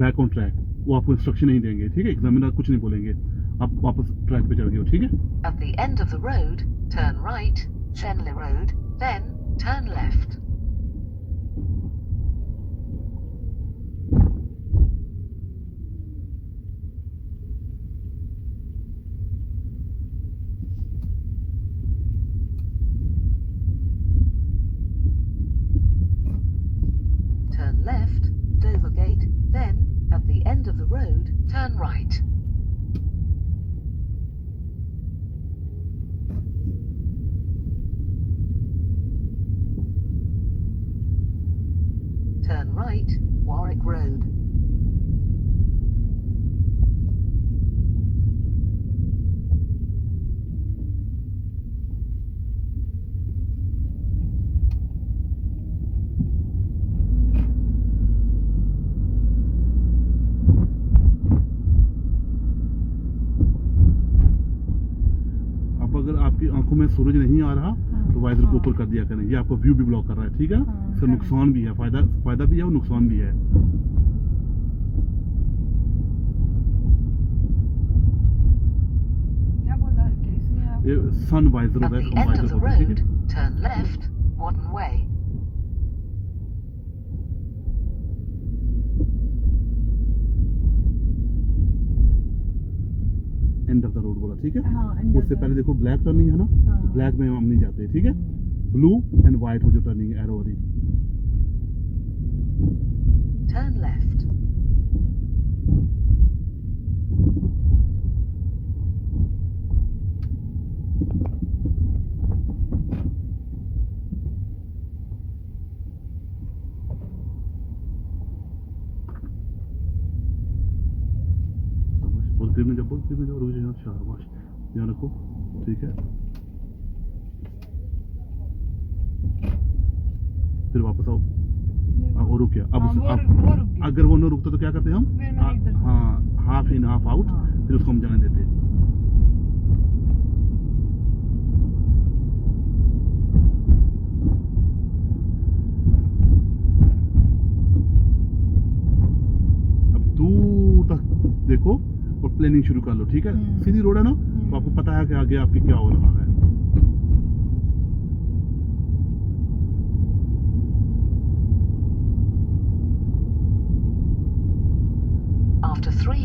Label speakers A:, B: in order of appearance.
A: Back on track, वो आपको instruction नहीं देंगे, ठीक है, एग्जामिनर कुछ नहीं बोलेंगे, आप वापस ट्रैक पे चढ़ गए हो, ठीक है।
B: At the end of the road, turn right, Senley Road, then turn left. Turn left, Dover Gate, then, at the end of the road, turn right. Turn right, Warwick Road.
A: अब अगर आपकी आंखों में सूरज नहीं आ रहा तो वाइजर को ऊपर कर दिया करें, ये आपको व्यू भी ब्लॉक कर रहा है, ठीक है। इसका नुकसान भी है, फायदा भी है और नुकसान भी है।
C: क्या बोला इसने?
A: ये सन वाइजर
B: At
A: होता है,
B: the
A: इसका
B: end of
A: वाइजर
B: the
A: होता है, ठीक
B: road,
A: है।
B: turn left, Wadden Way.
A: End of the road बोला, ठीक है।
C: हाँ, end of
A: उससे
C: the
A: पहले देखो ब्लैक टर्निंग है ना,
C: हाँ।
A: ब्लैक में हम नहीं जाते, ठीक है। ब्लू एंड व्हाइट वो जो टर्निंग है एरो वाली।
B: Turn left.
A: और फिर में जब रुक जाओ, शाबाश, ध्यान रखो, ठीक है। फिर वापस आओ, और रुक गया। अब
C: हाँ, वो रुक गया।
A: अगर वो न रुकता तो क्या करते हैं हम?
C: फिर मैंने इधर से-
A: हाँ, हाफ इन हाफ आउट,
C: हाँ।
A: फिर उसको हम जाने देते हैं। अब दूर तक देखो और प्लानिंग शुरू कर लो, ठीक है। सीधी रोड है ना, तो आपको पता है कि आगे आपके क्या हो रहा है।
B: After 300